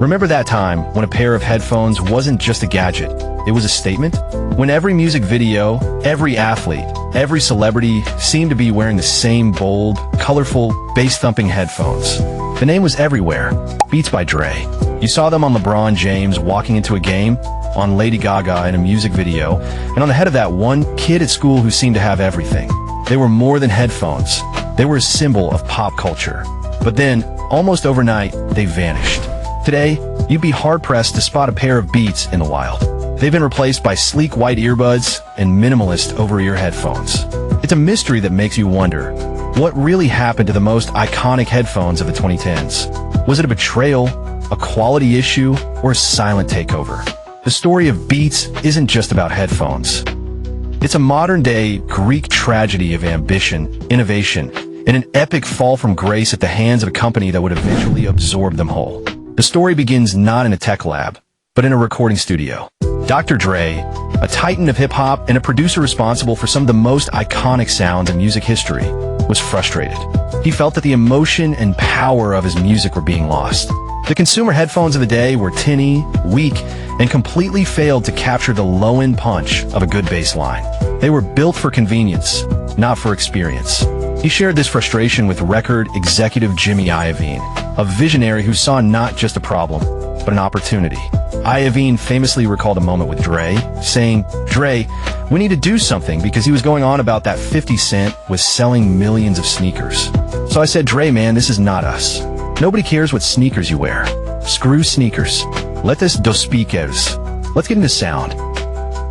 Remember that time when a pair of headphones wasn't just a gadget, it was a statement? When every music video, every athlete, every celebrity seemed to be wearing the same bold, colorful, bass-thumping headphones. The name was everywhere, Beats by Dre. You saw them on LeBron James walking into a game, on Lady Gaga in a music video, and on the head of that one kid at school who seemed to have everything. They were more than headphones. They were a symbol of pop culture. But then, almost overnight, they vanished. Today, you'd be hard-pressed to spot a pair of Beats in the wild. They've been replaced by sleek white earbuds and minimalist over-ear headphones. It's a mystery that makes you wonder, what really happened to the most iconic headphones of the 2010s? Was it a betrayal, a quality issue, or a silent takeover? The story of Beats isn't just about headphones. It's a modern-day Greek tragedy of ambition, innovation, and an epic fall from grace at the hands of a company that would eventually absorb them whole. The story begins not in a tech lab, but in a recording studio. Dr. Dre, a titan of hip-hop and a producer responsible for some of the most iconic sounds in music history, was frustrated. He felt that the emotion and power of his music were being lost. The consumer headphones of the day were tinny, weak, and completely failed to capture the low-end punch of a good bass line. They were built for convenience, not for experience. He shared this frustration with record executive Jimmy Iovine, a visionary who saw not just a problem, but an opportunity. Iovine famously recalled a moment with Dre, saying, "Dre, we need to do something," because he was going on about that 50 Cent was selling millions of sneakers. So I said, "Dre, man, this is not us. Nobody cares what sneakers you wear. Screw sneakers. Let this dos speakers. Let's get into sound."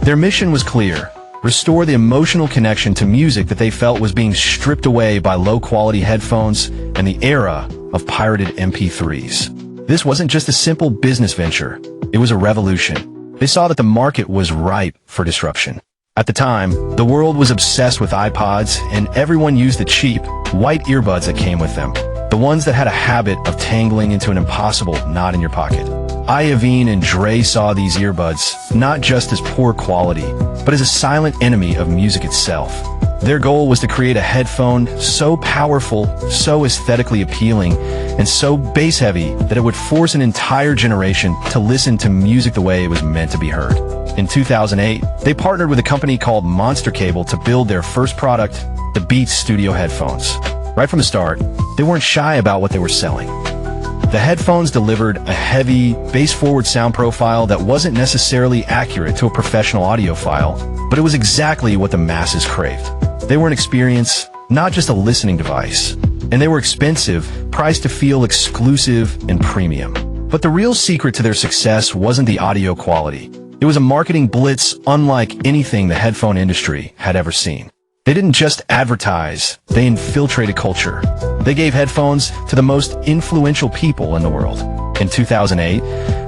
Their mission was clear: restore the emotional connection to music that they felt was being stripped away by low-quality headphones and the era of pirated MP3s. This wasn't just a simple business venture. It was a revolution. They saw that the market was ripe for disruption. At the time, the world was obsessed with iPods, and everyone used the cheap, white earbuds that came with them. The ones that had a habit of tangling into an impossible knot in your pocket. Iovine and Dre saw these earbuds not just as poor quality, but as a silent enemy of music itself. Their goal was to create a headphone so powerful, so aesthetically appealing, and so bass-heavy that it would force an entire generation to listen to music the way it was meant to be heard. In 2008, they partnered with a company called Monster Cable to build their first product, the Beats Studio headphones. Right from the start, they weren't shy about what they were selling. The headphones delivered a heavy, bass-forward sound profile that wasn't necessarily accurate to a professional audiophile, but it was exactly what the masses craved. They were an experience, not just a listening device. And they were expensive, priced to feel exclusive and premium. But the real secret to their success wasn't the audio quality. It was a marketing blitz unlike anything the headphone industry had ever seen. They didn't just advertise, they infiltrated culture. They gave headphones to the most influential people in the world. In 2008,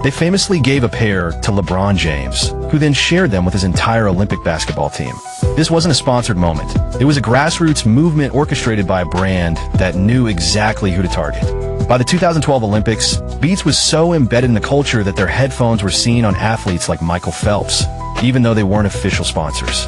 they famously gave a pair to LeBron James, who then shared them with his entire Olympic basketball team. This wasn't a sponsored moment. It was a grassroots movement orchestrated by a brand that knew exactly who to target. By the 2012 Olympics, Beats was so embedded in the culture that their headphones were seen on athletes like Michael Phelps, even though they weren't official sponsors.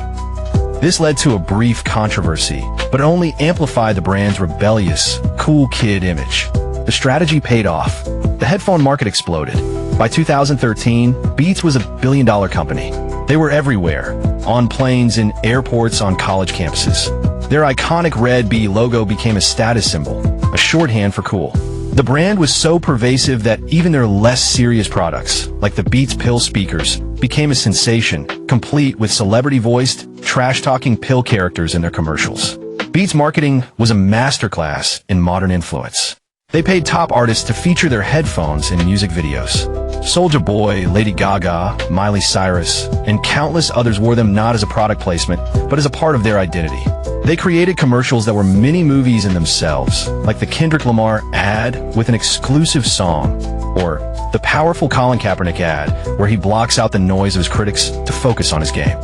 This led to a brief controversy, but it only amplified the brand's rebellious, cool kid image. The strategy paid off. The headphone market exploded. By 2013, Beats was a billion-dollar company. They were everywhere, on planes, in airports, on college campuses. Their iconic red B logo became a status symbol, a shorthand for cool. The brand was so pervasive that even their less serious products, like the Beats Pill speakers, became a sensation, complete with celebrity-voiced, trash-talking pill characters in their commercials. Beats marketing was a masterclass in modern influence. They paid top artists to feature their headphones in music videos. Soulja Boy, Lady Gaga, Miley Cyrus, and countless others wore them not as a product placement, but as a part of their identity. They created commercials that were mini-movies in themselves, like the Kendrick Lamar ad with an exclusive song, or the powerful Colin Kaepernick ad where he blocks out the noise of his critics to focus on his game.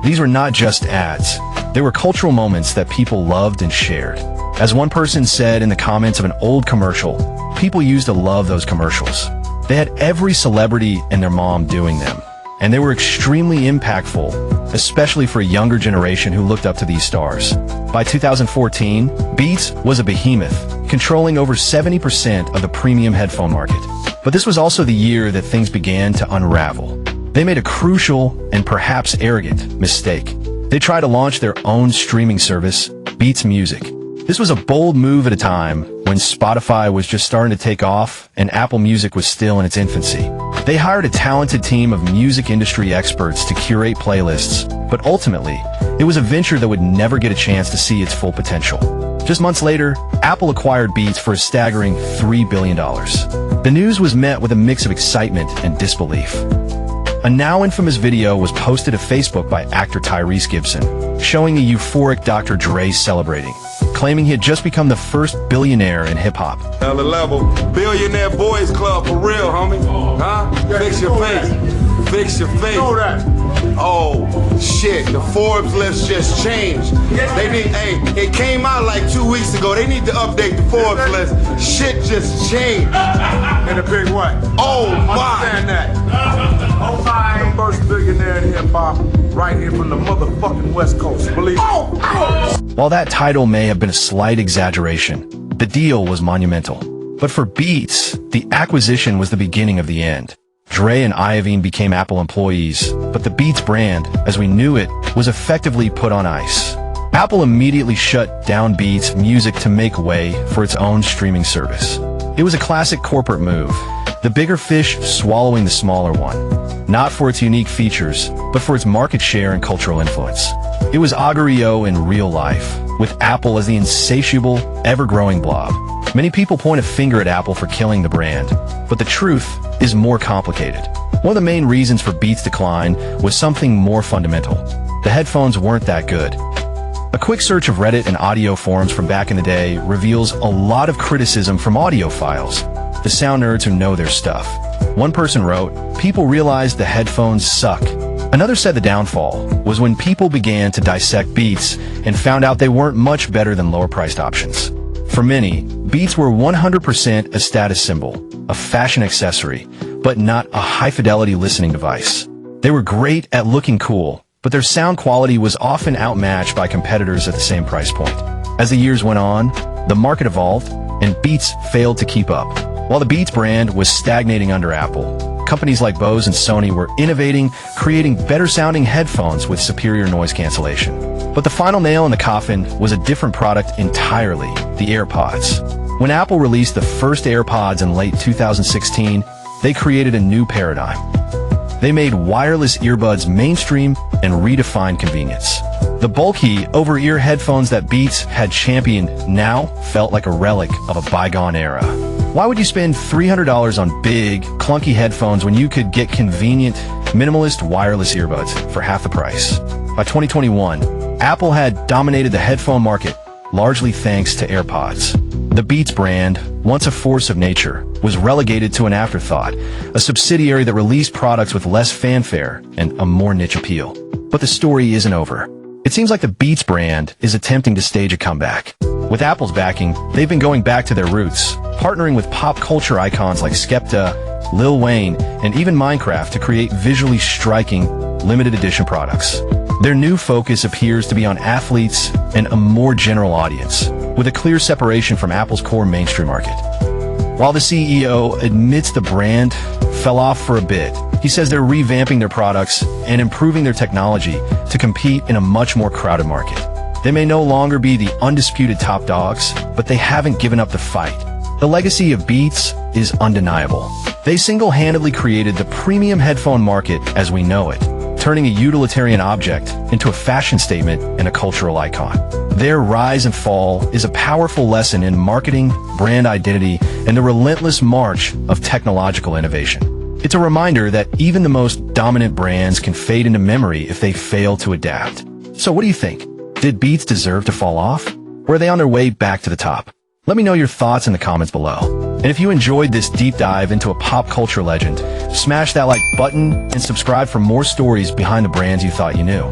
These were not just ads. They were cultural moments that people loved and shared. As one person said in the comments of an old commercial, people used to love those commercials. They had every celebrity and their mom doing them, and they were extremely impactful, especially for a younger generation who looked up to these stars. By 2014, Beats was a behemoth, controlling over 70% of the premium headphone market. But this was also the year that things began to unravel. They made a crucial and perhaps arrogant mistake. They tried to launch their own streaming service, Beats Music. This was a bold move at a time when Spotify was just starting to take off and Apple Music was still in its infancy. They hired a talented team of music industry experts to curate playlists, but ultimately, it was a venture that would never get a chance to see its full potential. Just months later, Apple acquired Beats for a staggering $3 billion. The news was met with a mix of excitement and disbelief. A now infamous video was posted to Facebook by actor Tyrese Gibson, showing a euphoric Dr. Dre celebrating, claiming he had just become the first billionaire in hip-hop. Another level. Billionaire Boys Club for real, homie. Huh? Fix your face. Fix your face. Know that. Oh, shit. The Forbes list just changed. They need, it came out like 2 weeks ago. They need to update the Forbes list. Shit just changed. In a big way. Oh, my. Understand that. Oh, my. The first billionaire in hip-hop right here from the motherfucking West Coast. Believe me. While that title may have been a slight exaggeration, the deal was monumental. But for Beats, the acquisition was the beginning of the end. Dre and Iovine became Apple employees, but the Beats brand, as we knew it, was effectively put on ice. Apple immediately shut down Beats Music to make way for its own streaming service. It was a classic corporate move, the bigger fish swallowing the smaller one, not for its unique features, but for its market share and cultural influence. It was Augurio in real life, with Apple as the insatiable, ever-growing blob. Many people point a finger at Apple for killing the brand, but the truth is more complicated. One of the main reasons for Beats' decline was something more fundamental. The headphones weren't that good. A quick search of Reddit and audio forums from back in the day reveals a lot of criticism from audiophiles, the sound nerds who know their stuff. One person wrote, "People realized the headphones suck." Another said the downfall was when people began to dissect Beats and found out they weren't much better than lower-priced options. For many, Beats were 100% a status symbol, a fashion accessory, but not a high-fidelity listening device. They were great at looking cool, but their sound quality was often outmatched by competitors at the same price point. As the years went on, the market evolved, and Beats failed to keep up. While the Beats brand was stagnating under Apple, companies like Bose and Sony were innovating, creating better-sounding headphones with superior noise cancellation. But the final nail in the coffin was a different product entirely, the AirPods. When Apple released the first AirPods in late 2016, they created a new paradigm. They made wireless earbuds mainstream and redefined convenience. The bulky, over-ear headphones that Beats had championed now felt like a relic of a bygone era. Why would you spend $300 on big, clunky headphones when you could get convenient, minimalist wireless earbuds for half the price? By 2021, Apple had dominated the headphone market, largely thanks to AirPods. The Beats brand, once a force of nature, was relegated to an afterthought, a subsidiary that released products with less fanfare and a more niche appeal. But the story isn't over. It seems like the Beats brand is attempting to stage a comeback. With Apple's backing, they've been going back to their roots, partnering with pop culture icons like Skepta, Lil Wayne, and even Minecraft to create visually striking, limited edition products. Their new focus appears to be on athletes and a more general audience, with a clear separation from Apple's core mainstream market. While the CEO admits the brand fell off for a bit, he says they're revamping their products and improving their technology to compete in a much more crowded market. They may no longer be the undisputed top dogs, but they haven't given up the fight. The legacy of Beats is undeniable. They single-handedly created the premium headphone market as we know it, turning a utilitarian object into a fashion statement and a cultural icon. Their rise and fall is a powerful lesson in marketing, brand identity, and the relentless march of technological innovation. It's a reminder that even the most dominant brands can fade into memory if they fail to adapt. So what do you think? Did Beats deserve to fall off? Or are they on their way back to the top? Let me know your thoughts in the comments below. And if you enjoyed this deep dive into a pop culture legend, smash that like button and subscribe for more stories behind the brands you thought you knew.